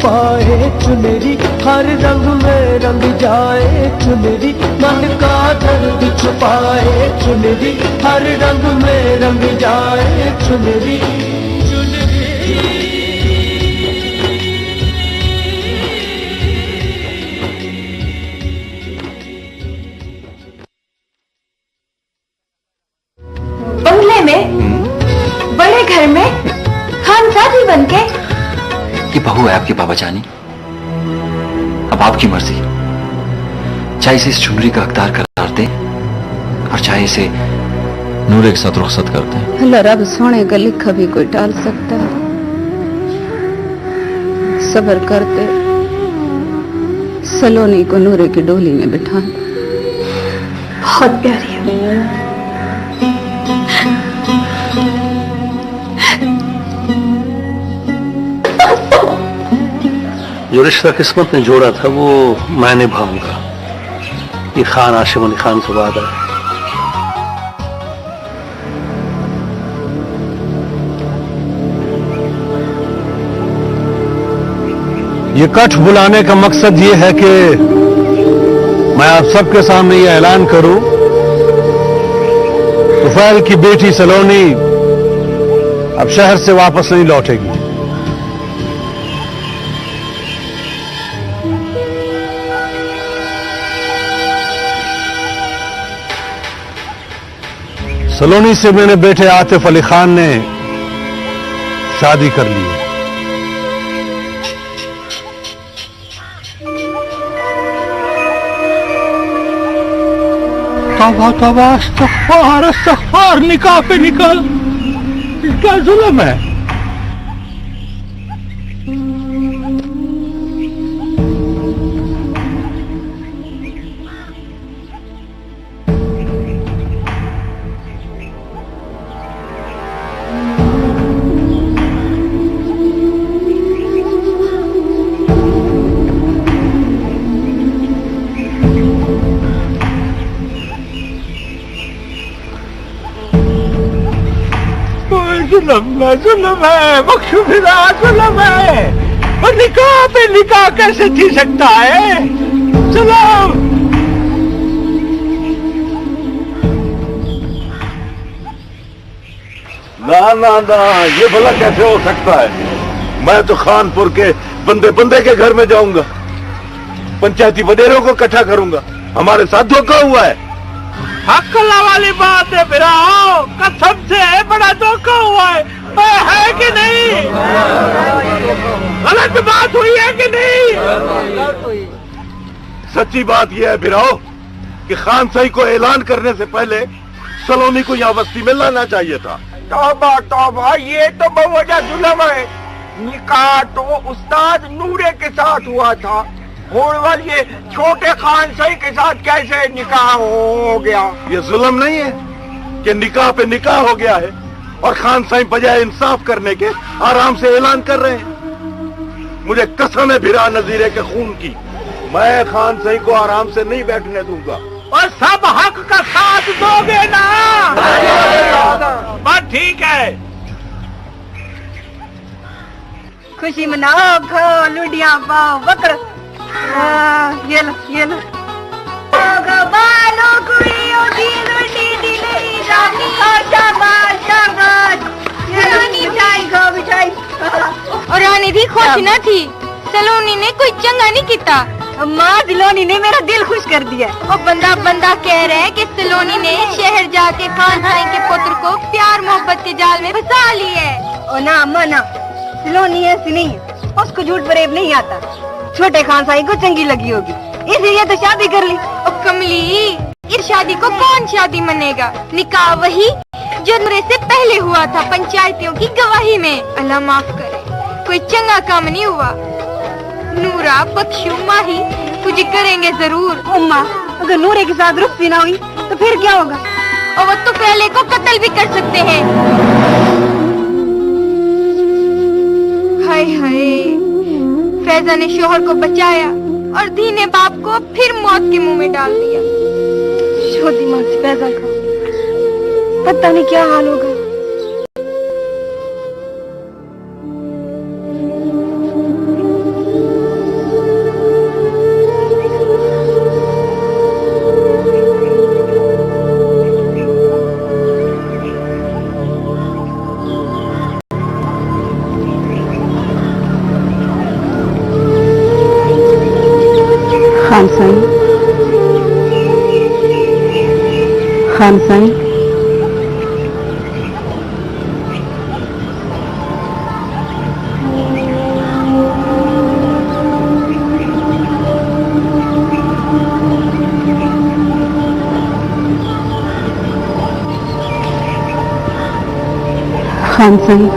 छुपाए चुनरी, हर रंग में रंग जाए चुनरी, मन का दर्द छुपाए चुनरी, हर रंग में रंग जाए चुनरी। बंगले में, बड़े घर में, खानसादी बनके। ये बहू है आपकी बाबा जानी, अब आपकी मर्जी, चाहे इसे इस चुनरी का हकदार करार दे और चाहे इसे नूरे के साथ रुखसत करते हैं। अल्लाह रब सोने का लिखा भी कोई टाल सकता है। सब्र करते सलोनी को नूरे की डोली में बिठा। बहुत प्यारी है। जो रिश्ता किस्मत ने जोड़ा था वो मैं निभाऊंगा। ये खान आशिम अली खान से वादा है। ये कठ बुलाने का मकसद ये है कि मैं आप सबके सामने ये ऐलान करूं, तुफैल की बेटी सलोनी अब शहर से वापस नहीं लौटेगी। सलोनी से मेरे बेटे आतिफ अली खान ने शादी कर ली है। तौबा तौबा, इस्तग़फ़ार इस्तग़फ़ार, निकाह पे निकल, क्या जुल्म है। जुल्म है, बख्शुफिदा जुल्म है। और निकाह पे निकाह कैसे थी सकता है। जुल्म ना ना ना, ये भला कैसे हो सकता है। मैं तो खानपुर के बंदे बंदे के घर में जाऊंगा, पंचायती वडेरों को इकट्ठा करूंगा। हमारे साथ धोखा हुआ है। हक्कला वाली बात है मेरा, कसम से बड़ा धोखा हुआ है कि नहीं। गलत बात हुई है कि नहीं। सच्ची बात यह है बिराओ कि खान सही को ऐलान करने से पहले सलोनी को यहाँ बस्ती में लाना चाहिए था। तौबा तौबा, ये तो बहुवजह जुल्म है। निकाह तो उस्ताद नूरे के साथ हुआ था, और ये छोटे खान सही के साथ कैसे निकाह हो गया। ये जुल्म नहीं है कि निकाह पे निकाह हो गया है और खान साईं बजाय इंसाफ करने के आराम से ऐलान कर रहे हैं। मुझे कसम है भिरा नजीरे के खून की, मैं खान साईं को आराम से नहीं बैठने दूंगा। और सब हक का साथ दोगे ना। बात ठीक है। खुशी मनाओ, खाओ, लुडिया पाओ, बकर। ये लो, ये लो। बालों कुड़ियों की रोटी दिलरी रानी, शाबाश शाबाश। मिठाई खाओ, मिठाई। और रानी भी खुश न थी, सलोनी ने कोई चंगा नहीं किया। माँ दिलोनी ने मेरा दिल खुश कर दिया। और बंदा बंदा कह रहे हैं कि सलोनी ने शहर जाके खान साईं के पुत्र को प्यार मोहब्बत के जाल में फंसा ली है। ओ ना अम्मा ना, सलोनी ऐसी नहीं है, उसको झूठ फरेब नहीं आता। छोटे खान साईं को चंगी लगी होगी, इसलिए तो शादी कर ली। और कमली, इस शादी को कौन शादी मनेगा। निकाह वही जो नूरे से पहले हुआ था, पंचायतियों की गवाही में। अल्लाह माफ करे, कोई चंगा काम नहीं हुआ। नूरा, बख्शू, माही कुछ करेंगे जरूर। अम्मा, अगर नूरे के साथ रुखती ना हुई तो फिर क्या होगा। और वो तो पहले को कत्ल भी कर सकते हैं। हाय हाय, फैजा ने शोहर को बचाया और धी ने बाप को फिर मौत के मुंह में डाल दिया। छोटी माँ से फैजा का पता नहीं क्या हाल होगा। खान साईं, खान साईं,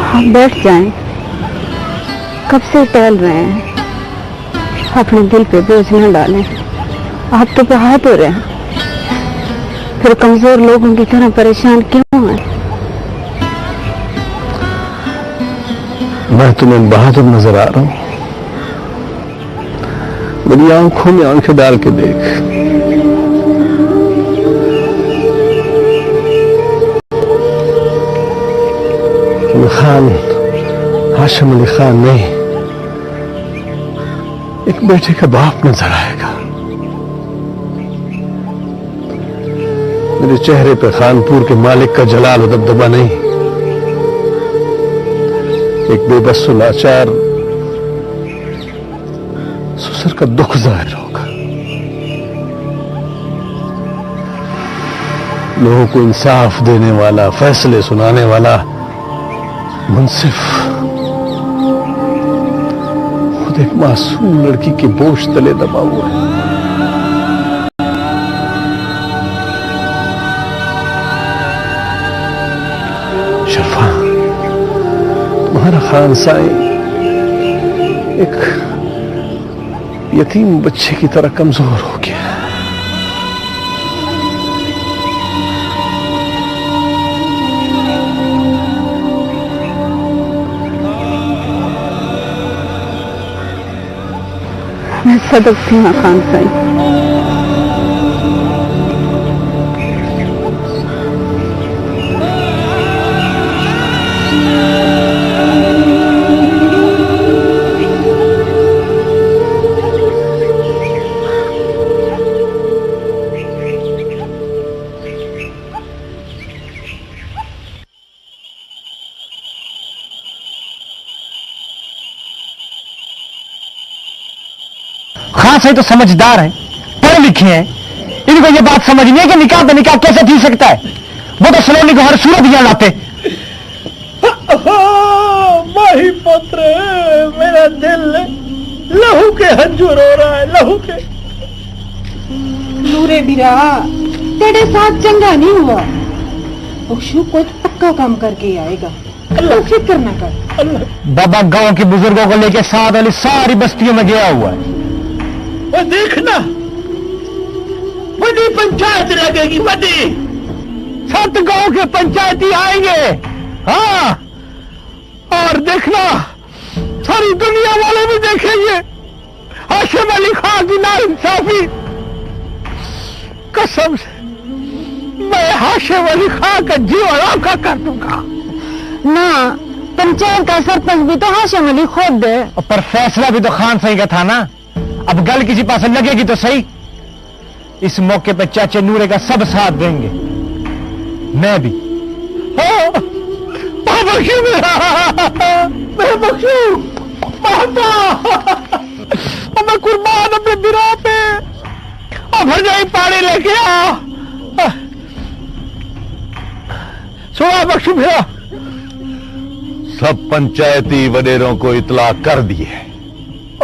आप बैठ जाएं। कब से टहल रहे हैं, अपने दिल पे बोझ न डालें। आप तो बहादुर हैं, फिर कमजोर लोगों की तरह परेशान क्यों हैं? मैं तुम्हें बहादुर नजर आ रहा हूं? मेरी आंखों में आंखें डाल के देख। खान हाशिम अली खान नहीं, एक बेटे का बाप नजर आएगा। मेरे चेहरे पे खानपुर के मालिक का जलाल और दबदबा नहीं, एक बेबस लाचार ससुर का दुख जाहिर होगा। लोगों को इंसाफ देने वाला, फैसले सुनाने वाला मुंसिफ खुद एक मासूम लड़की के बोझ तले दबा हुआ है। शर्फा, तुम्हारा खान साईं एक यतीम बच्चे की तरह कमजोर हो गया। मैं सदकती हूँ खान साईं। खान साईं तो समझदार हैं, पढ़े लिखे हैं, इनको ये बात समझ नहीं है कि निकाह पे निकाह कैसे ठीक सकता है। वो तो सलोनी को हर सूरत दिया लाते। माही पुत्र, मेरा दिल लहू के हंजू रो रहा है, लहू के। नूरे बिरा, तेरे साथ चंगा नहीं हुआ। बख्शू कुछ पक्का काम करके आएगा, अल्लाह फिक्र न कर। बाबा गांव के बुजुर्गों को लेकर साथ वाली सारी बस्तियों में गया हुआ है। वो देखना, बड़ी पंचायत लगेगी, बड़ी 7 गांव के पंचायती आएंगे। हाँ, और देखना सारी दुनिया वाले भी देखेंगे हाशिम अली खान की नाइंसाफी। कसम से मैं हाशिम अली खान का जीवन आपका कर दूंगा। ना, पंचायत का सरपंच भी तो हाशिम अली खुद है। पर फैसला भी तो खान साईं का था ना। अब गल किसी पास लगेगी तो सही। इस मौके पे चाचे नूरे का सब साथ देंगे, मैं भी। बख्शू मेरा बख्शू, मैं कुर्बान अपने बिरा पे। अब भरजाई पानी लेके आ। सुना बख्शू मेरा, सब पंचायती वडेरों को इतला कर दी है।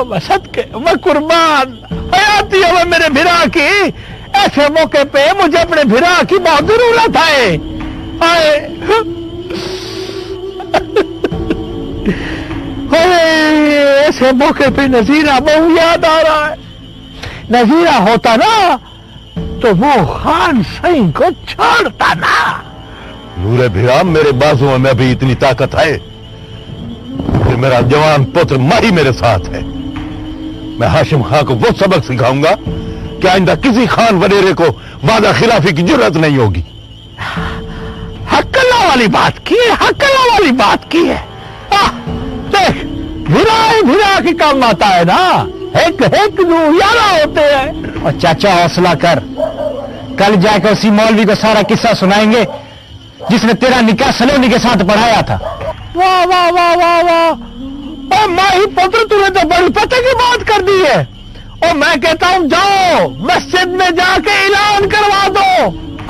मैं सदके, मैं कुर्बान। हयाती है मेरे भिरा की। ऐसे मौके पे मुझे अपने भिरा की बहुत जरूरत है। ऐसे मौके पे नजीरा बहु याद आ रहा है। नजीरा होता ना तो वो खान साईं को छोड़ता ना। नूरे भिरा, मेरे बाजुओं में भी इतनी ताकत है कि मेरा जवान पुत्र माही मेरे साथ है। मैं हाशिम खां को वो सबक सिखाऊंगा कि आइंदा किसी खान वडेरे को वादा खिलाफी की जरूरत नहीं होगी। हक्कला वाली बात की है, हक्कला वाली बात की है। देख, भिरा की काम आता है ना। एक यारा होते हैं। और चाचा हौसला कर, कल जाकर उसी मौलवी को सारा किस्सा सुनाएंगे जिसने तेरा निकाह सलोनी के साथ पढ़ाया था। वाह वाह वाह वाह वाह, माही पुत्र तूने तो बड़ी पते की बात कर दी है। और मैं कहता हूं जाओ मस्जिद में जाके ऐलान करवा दो,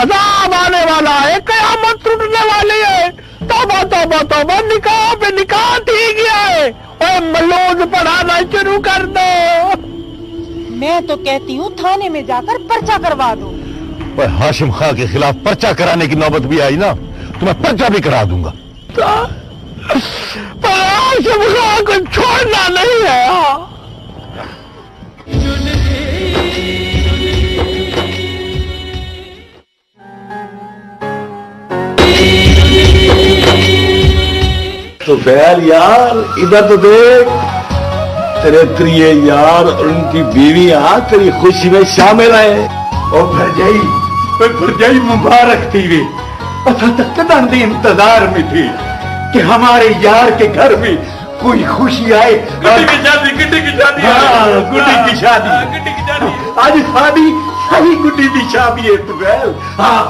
अजाब आने वाला है, कयामत टूटने वाली है। तौबा तौबा तौबा, निकाह पे निकाह ठीक गया है, और मलूज पढ़ाना शुरू कर दो। मैं तो कहती हूँ थाने में जाकर पर्चा करवा दो। पर हाशिम खां के खिलाफ पर्चा कराने की नौबत भी आई ना तो मैं पर्चा भी करा दूंगा। पर हाशिम खां को छोड़ना नहीं है। तो फैल यार इधर तो देख, तेरे प्रिय यार और उनकी बीवियां तेरी खुशी में शामिल है। और भरजाई मुबारक थी वे, असा तक कदम दी इंतजार में थी कि हमारे यार के घर में कोई खुशी आए। गुड्डी की शादी, गुड्डी की शादी, हाँ, गुड्डी की शादी, गुड्डी की शादी। आज शादी सही गुड्डी की शादी है तुफैल। हाँ,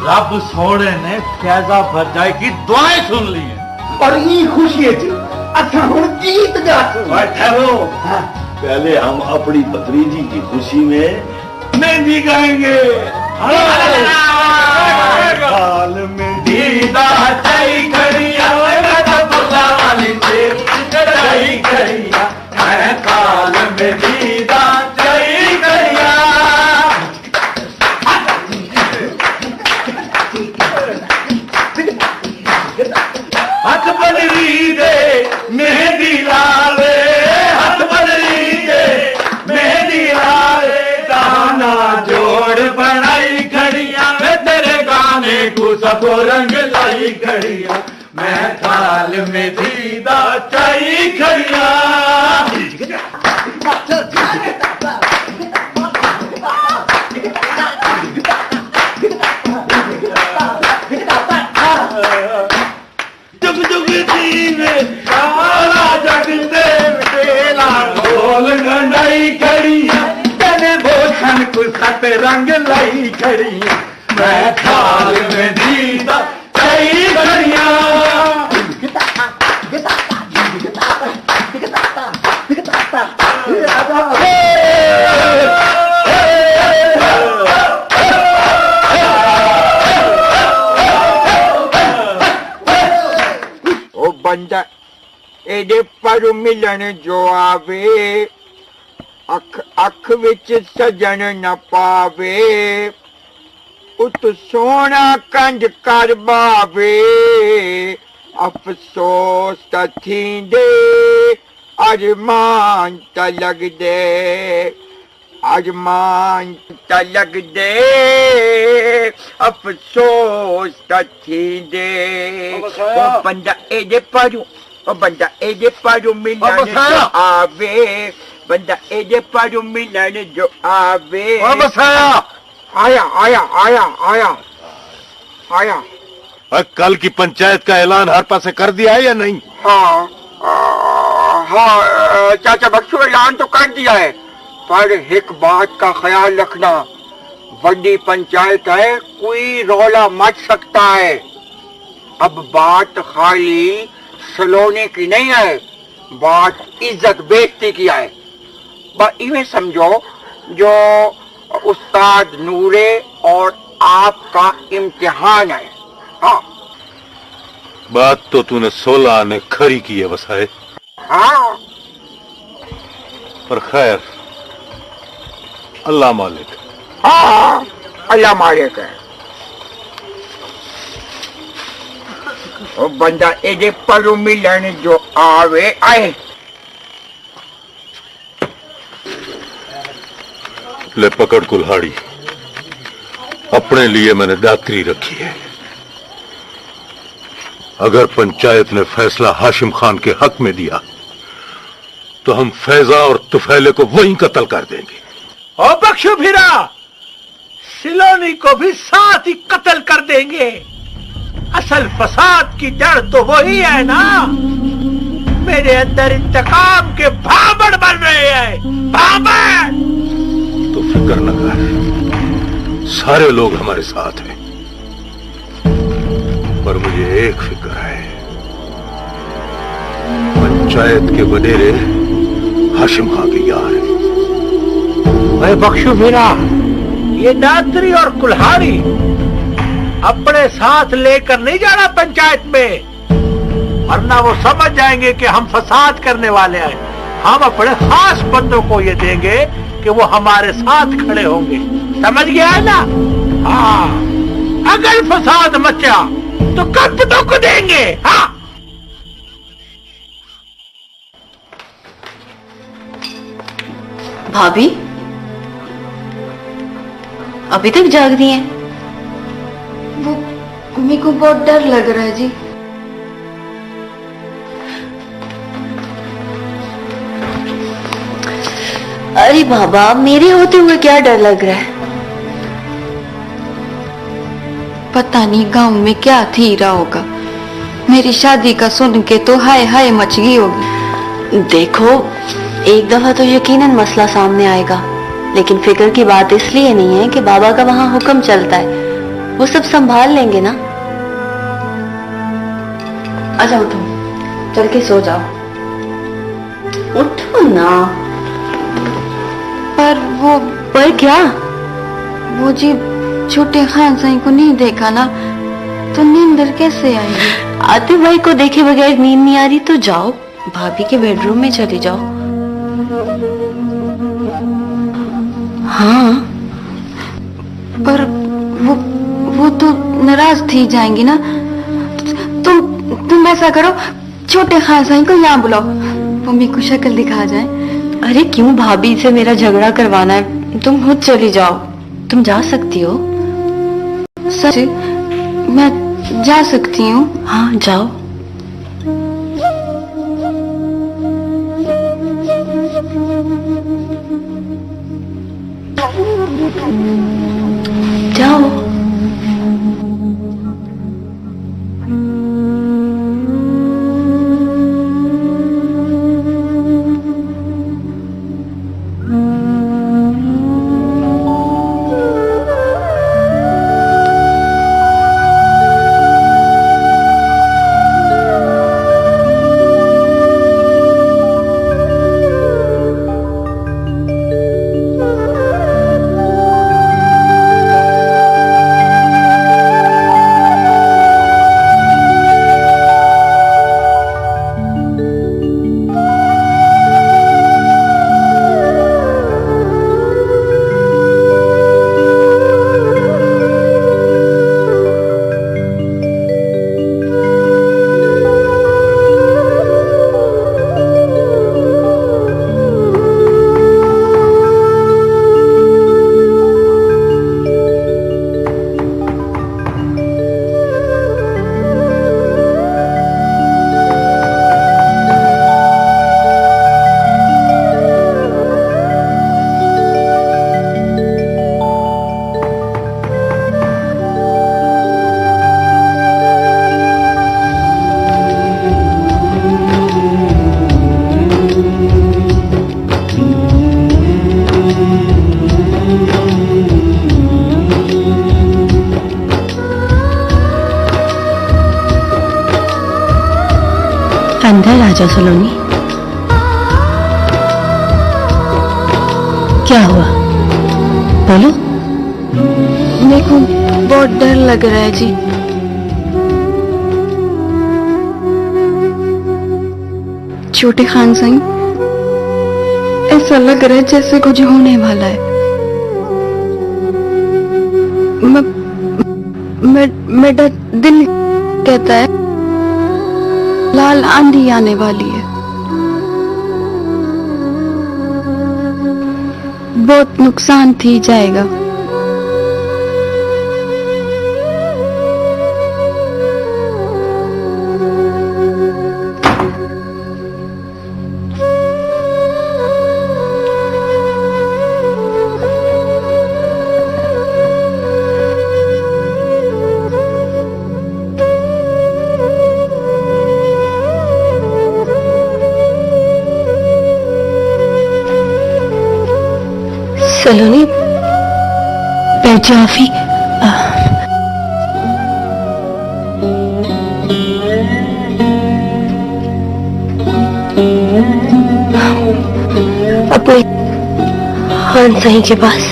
रब सोने ने फैजा भरजाई की दुआएं सुन ली है और ये खुशी है अच्छा हम गीत गा। ठहरो, पहले हम अपनी भतीजी की खुशी में मेहंदी गाएंगे। हाल में दीदा चाई करिया, वाली से चाई करिया, मैं काल में दीदा चाई करिया। हाथ बदली दे मेहंदी लाले, हाथ बदली दे मेहंदी लाले, दाना जोड़ बनाई खड़िया, मैं तेरे गाने को सबको रंग लाई खड़िया, मैं थाल में दीदा चाई खड़िया। जुग जुग जीवे सारा जगते तेला ढोल गंडाई खड़िया, तेने भोजन को सत रंग लाई खड़िया, मैं थाल में दीदा चाई खड़िया। ओ बंदा एडे पर मिलन जो आवे, अख अख विच सजन न पावे, उत सोना कंज कर बावे, अफसोस त थींदे अरमान त लगदे, अरमान त लगदे, अफसोस त थींदे। ओ बंदा एडे परू, ओ बंदा एडे परू मिलन जो आवे, बंदा एडे परू मिलन जो आवे। आया आया आया आया आया। कल की पंचायत का ऐलान हर पासे कर दिया है या नहीं? हाँ हाँ चाचा बख्शू, ऐलान तो कर दिया है, पर एक बात का ख्याल रखना, बड़ी पंचायत है, कोई रौला मच सकता है। अब बात खाली सलोने की नहीं है, बात इज्जत बेइज्जती की है। इवें समझो जो उस्ताद नूरे और आपका इम्तिहान है। हाँ, बात तो तूने 16 आने खरी की है वसाए। हाँ, पर खैर अल्लाह मालिक। हाँ, अल्लाह मालिक है। वो बंदा एडे परू मिलन जो आवे आए। ले पकड़ कुल्हाड़ी, अपने लिए मैंने दात्री रखी है। अगर पंचायत ने फैसला हाशिम खान के हक में दिया तो हम फैजा और तुफैले को वहीं कत्ल कर देंगे। और बख्शू फिरा सिलोनी को भी साथ ही कत्ल कर देंगे। असल फसाद की जड़ तो वही है ना, मेरे अंदर इंतकाम के भाबड़ बन रहे हैं, भाबड़। तो फिक्र न कर, सारे लोग हमारे साथ हैं, पर मुझे एक फिक्र है, पंचायत के वडेरे हाशिम खां के यार हैं। भाई बख्शू फिरा, ये दात्री और कुल्हाड़ी अपने साथ लेकर नहीं जाना पंचायत में, वरना वो समझ जाएंगे कि हम फसाद करने वाले हैं। हम अपने खास बंदों को ये देंगे कि वो हमारे साथ खड़े होंगे, समझ गया है ना? हाँ, अगर फसाद मचा तो कपटों को देंगे। हाँ, भाभी अभी तक जाग रही हैं? वो मेरे को बहुत डर लग रहा है जी। अरे बाबा, मेरे होते हुए क्या डर लग रहा है? पता नहीं गांव में क्या थी रहा होगा, मेरी शादी का सुन के तो हाय हाय मच गई होगी। देखो, एक दफा तो यकीनन मसला सामने आएगा, लेकिन फिक्र की बात इसलिए नहीं है कि बाबा का वहां हुक्म चलता है, वो सब संभाल लेंगे ना। अच्छा उठो, चल के सो जाओ। उठो ना। पर क्या? वो जी छोटे खान साई को नहीं देखा ना, तो नींद कैसे आएगी? आते भाई को देखे बगैर नींद नहीं आ रही तो जाओ, भाभी के बेडरूम में चली जाओ। हाँ, पर वो तो नाराज थी जाएंगी ना। तुम ऐसा करो, छोटे खान साई को यहाँ बुलाओ, वो मेरे को शक्ल दिखा जाए। अरे क्यों भाभी से मेरा झगड़ा करवाना है? तुम खुद चली जाओ, तुम जा सकती हो। सच? मैं जा सकती हूँ? हाँ जाओ। जाओ। अंदर आ जाओ सलोनी। क्या हुआ, बोलो। मेरे को बहुत डर लग रहा है जी। छोटे खान सिंह, ऐसा लग रहा है जैसे कुछ होने वाला है। मेरा दिल कहता है लाल आंधी आने वाली है, बहुत नुकसान थी जाएगा। सलोनी, बैठ जाओ आफी। अपने खान साईं के पास।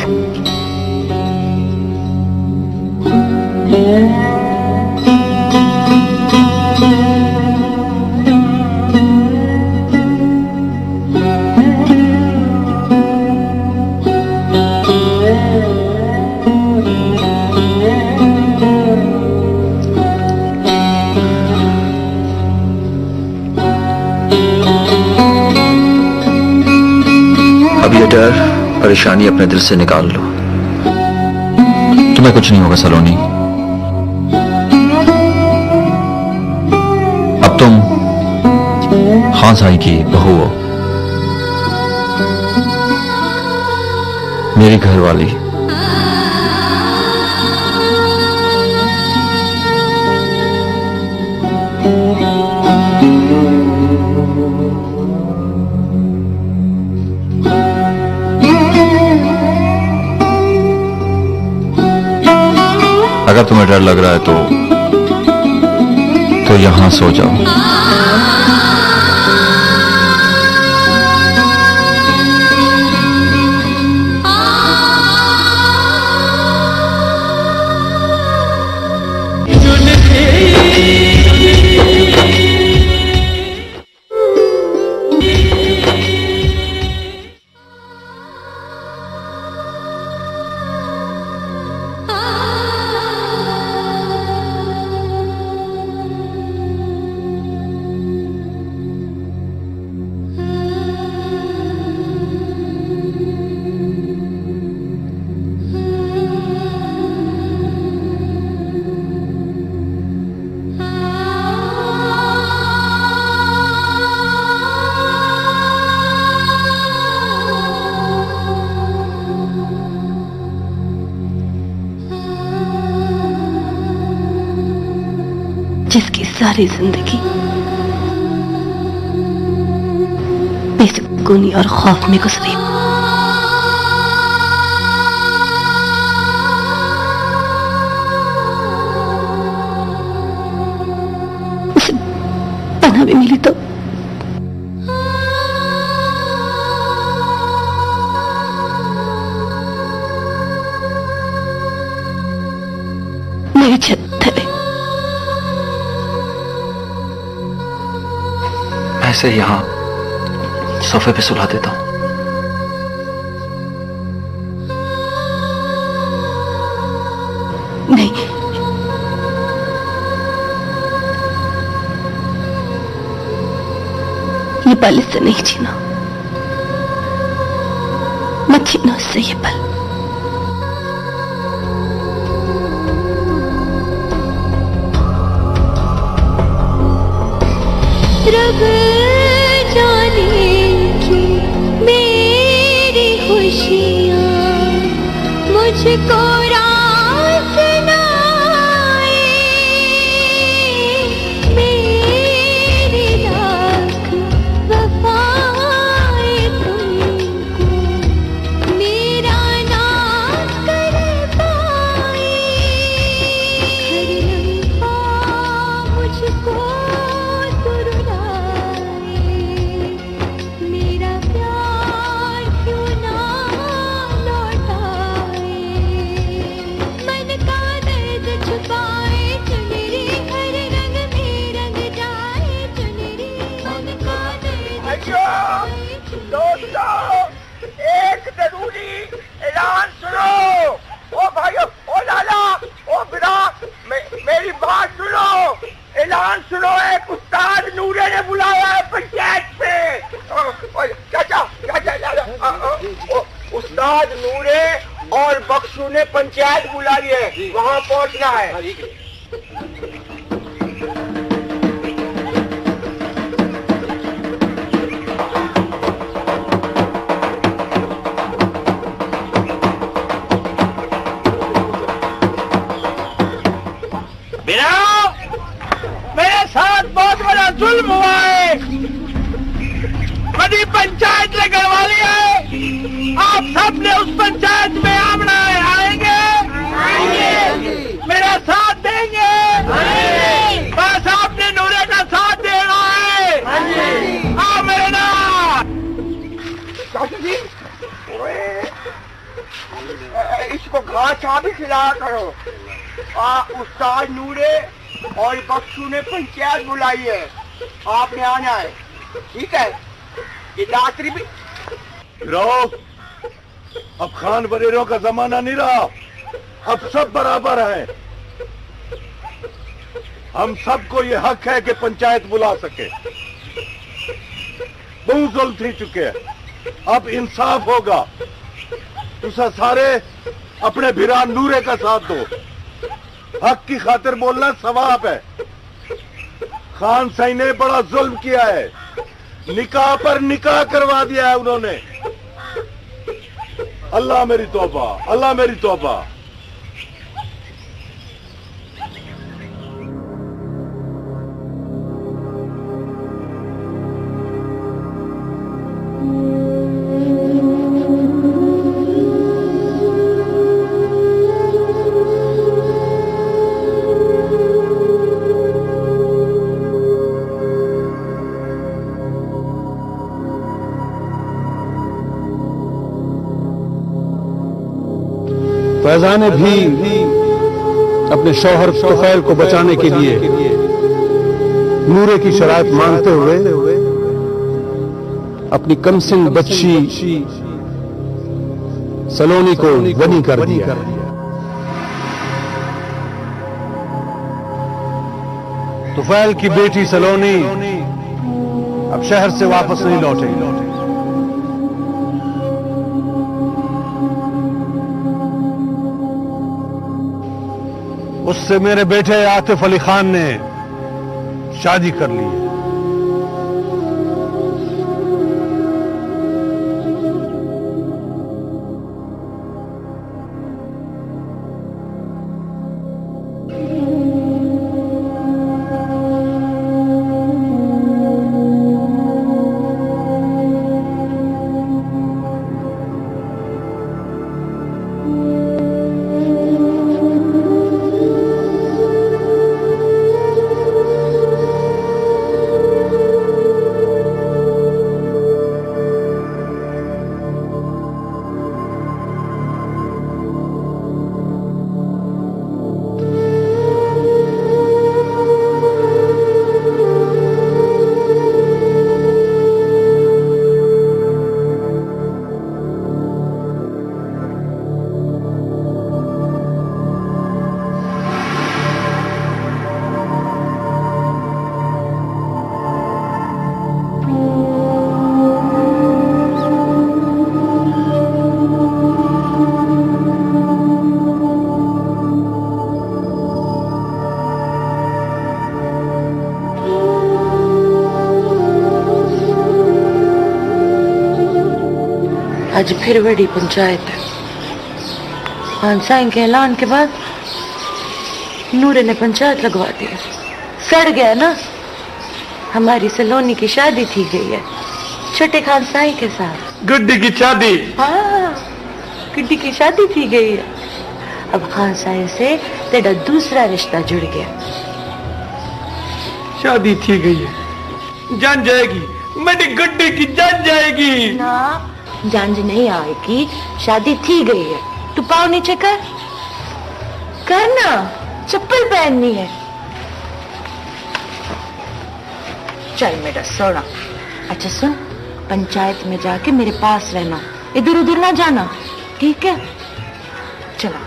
अब ये डर परेशानी अपने दिल से निकाल लो। तुम्हें कुछ नहीं होगा सलोनी। अब तुम खान साई की बहू हो, मेरी घरवाली। अगर तुम्हें डर लग रहा है तो यहां सो जाओ। जिसकी सारी जिंदगी बेसुकूनी और खौफ में गुजरी, उसे पनाह भी मिली तो मेरी छत तले। ऐसे यहां सोफे पे सुला देता हूं। नहीं, ये पल इससे नहीं छीना, मत छीना उससे ये पल। रब जाने क्यों मेरी खुशियाँ मुझको रास न आए, मेरी लाख वफाएं तुमको मेरा ना कर पाए। हर लम्हा मुझको एक जरूरी ऐलान सुनो। ओ भाइयों, ओ लाला, ओ बिरा, मेरी बात सुनो। ऐलान सुनो, एक उस्ताद नूरे ने बुलाया है पंचायत से। चाचा लाला, उस्ताद नूरे और बख्शू ने पंचायत बुलाई है, वहाँ पहुँचना है। मेरे साथ बहुत बड़ा जुल्म हुआ है, बड़ी पंचायत ने करवा लिया है। आप सब ने उस पंचायत में आना है, आएंगे? मेरा साथ देंगे? बस आपने नूरे का साथ देना है। आओ मेरे नाम। चाचा जी, माछा भी खिलाया करो। उस्ताद नूरे और बख्शू ने पंचायत बुलाई है, आपने आना है, ठीक है? ये दात्री भी रहो, अब खान बरेरों का जमाना नहीं रहा, अब सब बराबर है। हम सबको ये हक है कि पंचायत बुला सके। बहुत जुल्म थी चुके हैं, अब इंसाफ होगा। तुसा सारे अपने भिरा नूरे का साथ दो, हक की खातिर बोलना सवाब है। खान साई ने बड़ा जुल्म किया है, निकाह पर निकाह करवा दिया है उन्होंने। अल्लाह मेरी तौबा, अल्लाह मेरी तौबा। फैजा ने भी अपने शौहर तुफैल को बचाने के लिए नूरे की शराइत मांगते हुए अपनी कमसिन बच्ची सलोनी को वनी कर दिया। तुफैल की बेटी सलोनी अब शहर से वापस नहीं लौटेगी। उससे मेरे बेटे आतिफ अली खान ने शादी कर ली है। आज फिर बड़ी पंचायत है। खानसाई के ऐलान के बाद नूरे ने पंचायत लगवा दी। सड़ गया ना, हमारी सलोनी की शादी थी गई है छोटे खानसाई के साथ। गुड्डी की शादी? हाँ, गुड्डी की शादी थी गई है। अब खानसाई से तेरा दूसरा रिश्ता जुड़ गया। शादी थी गई है, जान जाएगी मेरी गुड्डी की, जान जाएगी ना। जांज नहीं आएगी, शादी थी गई है। तू पाँव नीचे कर ना, चप्पल पहननी है। चल मेरा सोना। अच्छा सुन, पंचायत में जाके मेरे पास रहना, इधर उधर ना जाना, ठीक है? चलो।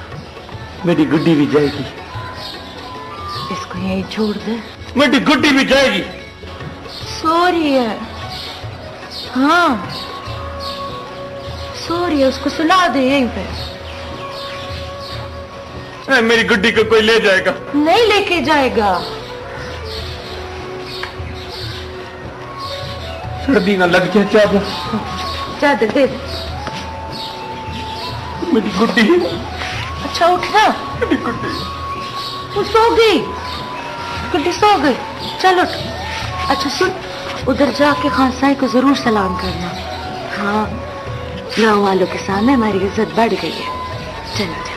मेरी गुड्डी भी जाएगी। इसको यही छोड़ दे। मेरी गुड्डी भी जाएगी। सो रही है। हाँ सो रही है, उसको सुला दे यहीं पे। मेरी गुड्डी को कोई ले जाएगा? नहीं लेके जाएगा। सर्दी ना लग जाए चादर। चादर दे। मेरी गुड्डी। अच्छा उठना। मेरी गुड्डी। वो सो गई, गुड्डी सो गई। चल उठ। अच्छा सुन, उधर जाके खानसाई को जरूर सलाम करना। हाँ, गाँव वालों के सामने हमारी इज्जत बढ़ गई है। चल जा।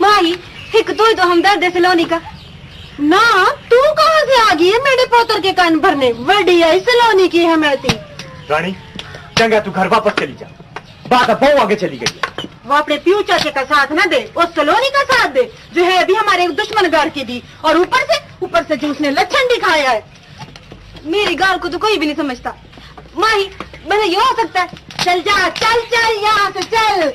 माही, एक तो हमदर्द है सलोनी का। ना, तू कहाँ से आ गई है मेरे पोतर के कान भरने? बढ़िया सलोनी की है मैं थी। रानी, चंगा तू घर वापस चली जा। बात अब बहुत आगे चली गई है। वो अपने प्यू चाचे का साथ न दे, वो सलोनी का साथ दे जो है अभी हमारे दुश्मन गार की दी, और ऊपर से जो उसने लक्षण दिखाया है। मेरी गाल को तो कोई भी नहीं समझता। माही बस ये हो सकता है। चल जा, चल चल यहाँ से चल,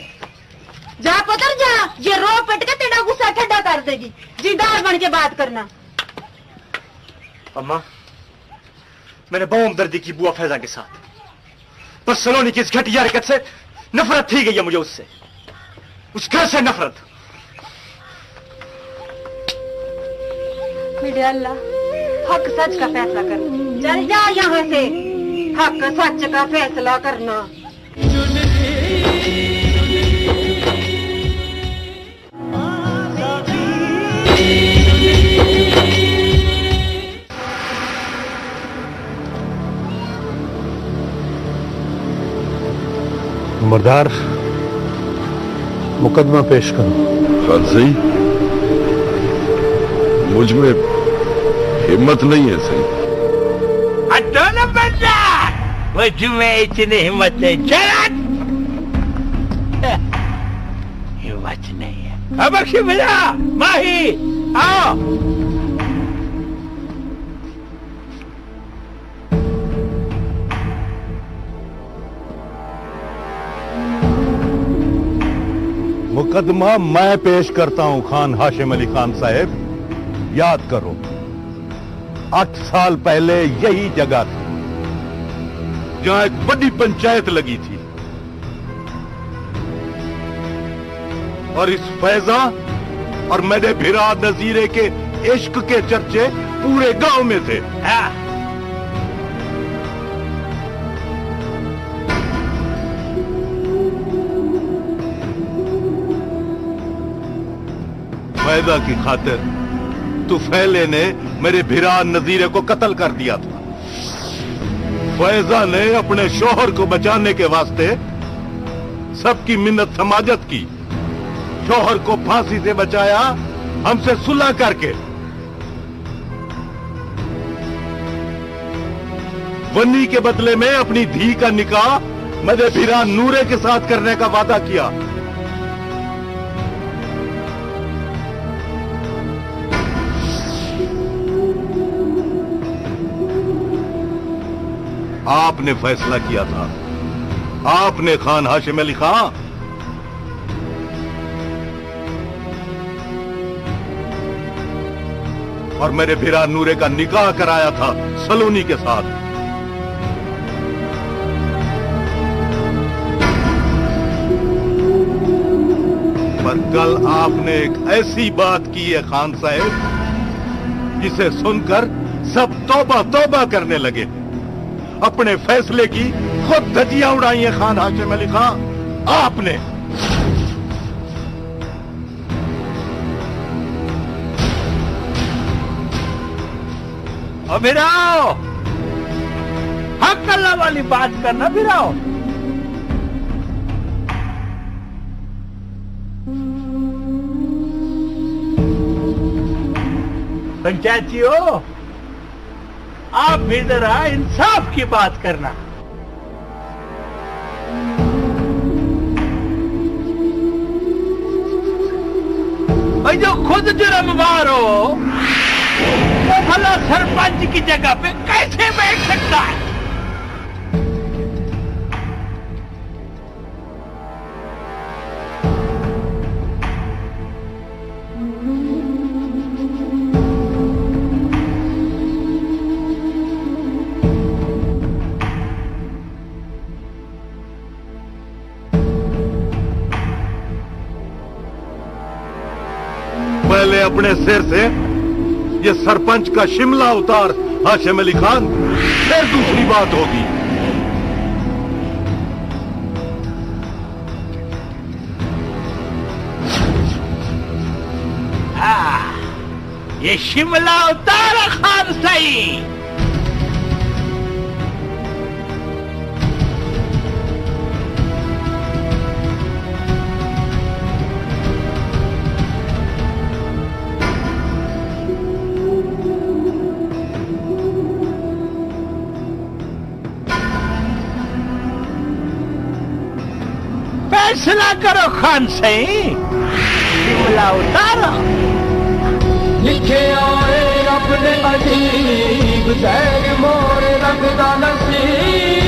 जा पुत्र जा, ये रो पिट के तेरा गुस्सा ठंडा कर देगी। जिदार बन के बात करना। अम्मा, मैंने बहुत हमदर्दी की बुआ फैजा के साथ, पर सलोनी की इस घटिया हरकत से नफरत थी गई है मुझे, उससे, उस घर से नफरत। मेरे अल्लाह, हक सच का फैसला करना। चल जा यहाँ से, हक सच का फैसला करना। उमरदार, मुकदमा पेश करो। खान सही, मुझ में हिम्मत नहीं है सही। हटो ना बच्चा, मुझ में इतनी हिम्मत नहीं। चल, हिम्मत नहीं है। अब शिवरा, माही, आओ। मुकदमा मैं पेश करता हूं खान हाशिम अली खान साहब। याद करो, 8 साल पहले यही जगह थी जहां एक बड़ी पंचायत लगी थी, और इस फैजा और मेरे भिरा नजीरे के इश्क के चर्चे पूरे गांव में थे। फैजा की खातिर तुफैले ने मेरे भिरा नजीरे को कत्ल कर दिया था। फैजा ने अपने शोहर को बचाने के वास्ते सबकी मिन्नत समाजत की, शोहर को फांसी से बचाया हमसे सुलह करके। वन्नी के बदले में अपनी धी का निकाह मेरे भिरा नूरे के साथ करने का वादा किया। आपने फैसला किया था, आपने खान हाशिम अली खां और मेरे भिरा नूरे का निकाह कराया था सलोनी के साथ। पर कल आपने एक ऐसी बात की है खान साहब, जिसे सुनकर सब तौबा तौबा करने लगे। अपने फैसले की खुद धज्जियां उड़ाई है खान हाशिम अली खां आपने। भिराओ, हक अल्लाह वाली बात करना। भिराओ, पंचायतियों, आप भी जरा इंसाफ की बात करना। और जो खुद जुर्मवार हो, वो भला सरपंच की जगह पे कैसे बैठ सकता है? पहले अपने सिर से ये सरपंच का शिमला उतार हाशिम अली खान, फिर दूसरी बात होगी। ये शिमला उतारा खान सही। फैसला करो खान सही, शिमला उतारो। लिखे आए अपने अजीब दैर मोर रंगदा नसीब,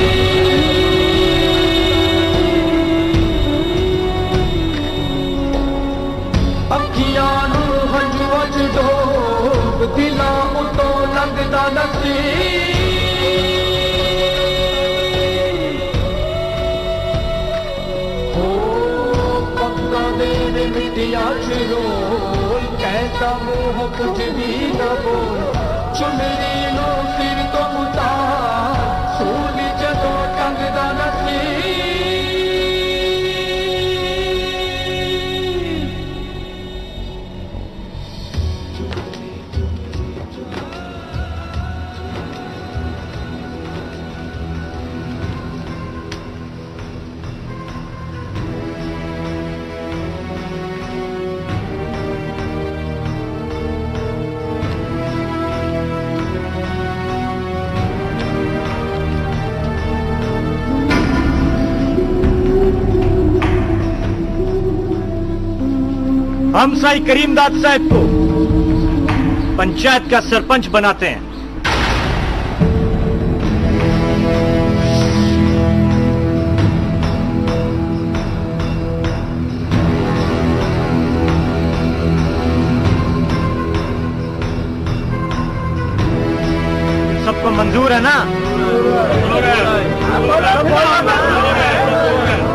अखियां नू हंजुआं च डोब दिलां उतों लंघदा नसीब। मिट्टियां च रोल कहता मुंह कुछ भी न बोल, चुनरी नो सिर तो उतार सूली जदों टंगदा नसीब। हम साई करीमदाद साहब को पंचायत का सरपंच बनाते हैं। सबको मंजूर है ना?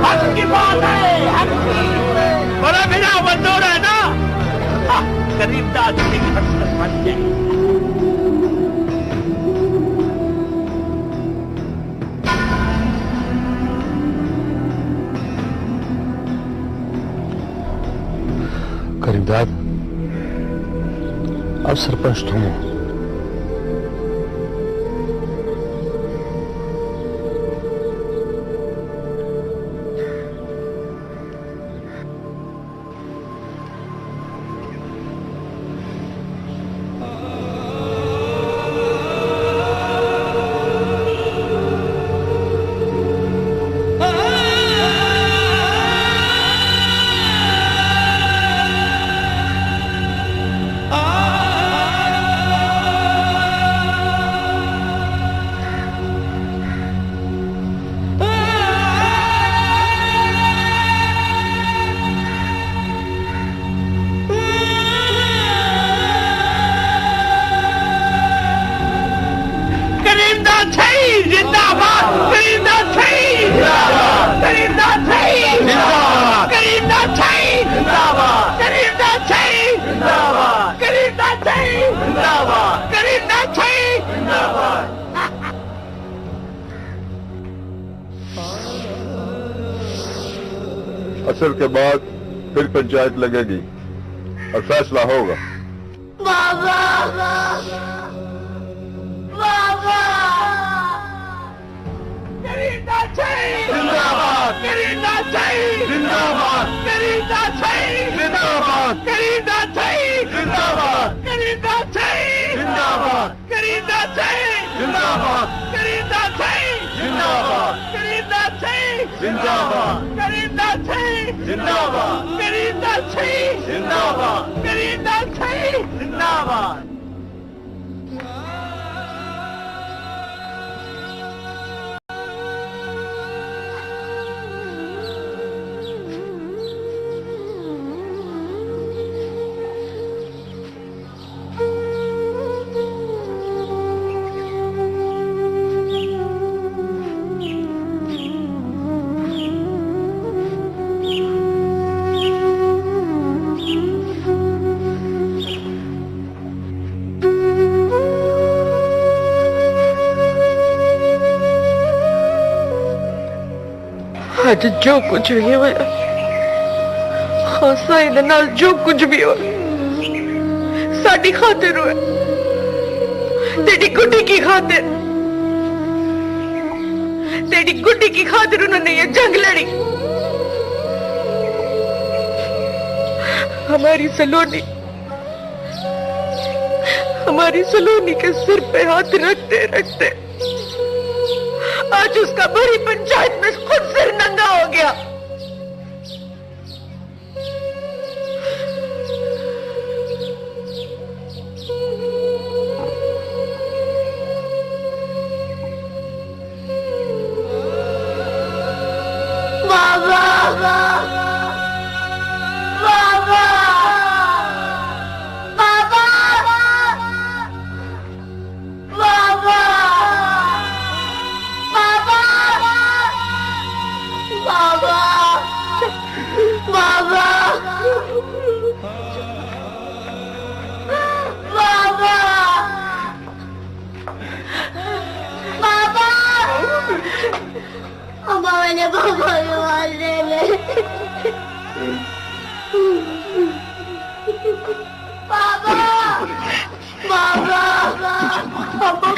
हक की बात है, हक की। बड़ा मेरा मंजूर है ना? करीमदाद सिंह सरपंच है। करीमदाद, अब सरपंच तुम हो। असर के बाद फिर पंचायत लगेगी और फैसला होगा। बाबा, बाबा, करीमदाद जिंदाबाद, करीमदाद जिंदाबाद, करीमदाद जिंदाबाद, करीमदाद जिंदाबाद, करीमदाद जिंदाबाद, करीमदाद जिंदाबाद, करीमदाद जिंदाबाद, करीमदाद जिंदाबाद, करीमदाद जिंदाबाद, करीमदाद जिंदाबाद, करीमदाद जिंदाबाद। आज जो कुछ भी होया, खासा इहदे नाल जो कुछ भी हो साडी खातिर होया, तेरी गुड्डी की खातिर, तेरी गुड्डी की खातिर उन्होंने ये जंग लड़ी। हमारी सलोनी के सिर पे हाथ रखते रखते आज उसका बड़ी पंचायत में खुद सिर नंगा हो गया। मैंने पापा को मार देंगे। पापा पापा पापा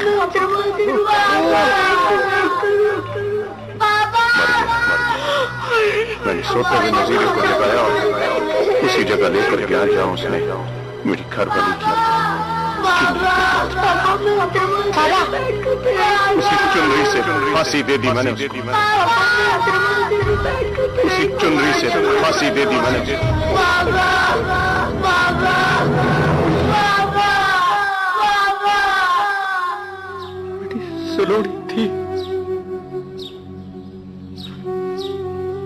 पापा मैंने सोते हुए नजीरे को लगाया और उसी जगह लेकर के आ जाऊं उसने मेरी घर वाली की उसी चुनरी से फांसी दे दी मैंने उसी चुनरी से फांसी दे दी मैंने सलोनी थी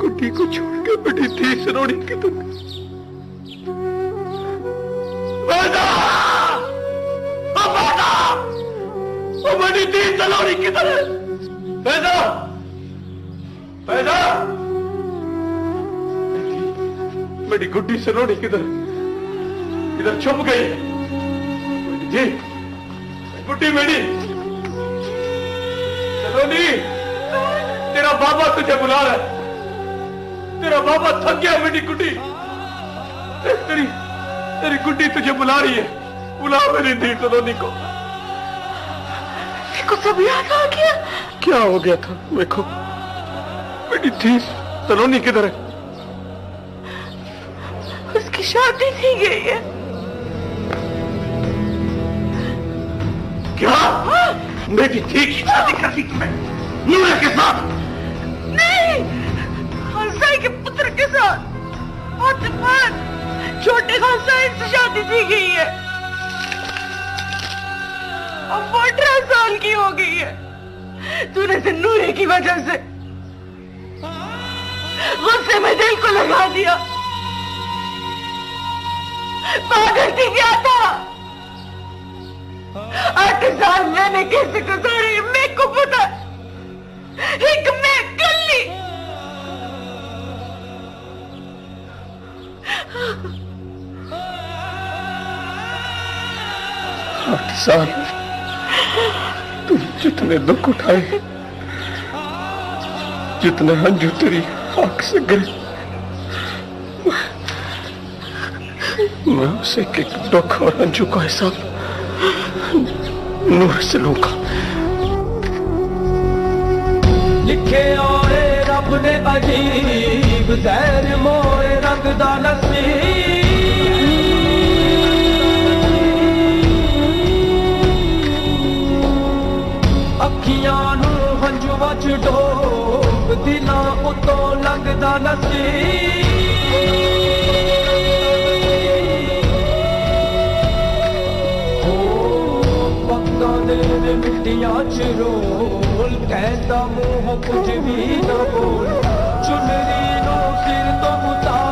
गुड्डी को छोड़ के बड़ी थी सलोनी की तुम बड़ी थी सलोनी की तरह पैदा पैदा बड़ी गुड्डी सलोनी की तरह इधर छुप गई जी गुड्डी मेरी सलोनी तेरा बाबा तुझे बुला रहा है तेरा बाबा थक गया मेरी गुड्डी तेरी गुड्डी तुझे बुला रही है बुला मेरी दी सलोनी को को सब याद आ गया। क्या हो गया था देखो मेरी थी सलोनी किधर है उसकी शादी की गई है। क्या मेरी थी की शादी कर दी तुम्हें नूरे के साथ नहीं हंसाई के पुत्र के साथ और छोटे हंसाई से शादी की गई है। अब 18 साल की हो गई है। तूने से नूरे की वजह से गुस्से में दिल को लगा दिया। पागल थी क्या था 8 साल मैंने कैसे गुजारे मेरे को पता एक मैं कल्ली 8 साल तुम जितने दुख उठाए जितने हंजू तेरी आंख से गिरे मैं उसे एक दुख और हंजू का हिसाब नूर से लूंगा। लिखे आए रब ने अजीब जहर मोए रंग दा नसीब अखियां नू हंजुआ च डोब दिलां उतों लगदा नसीब पक्का दे मिट्टियां च रोल कहता मुंह कुछ भी न बोल चुनरी नो सिर तो उतार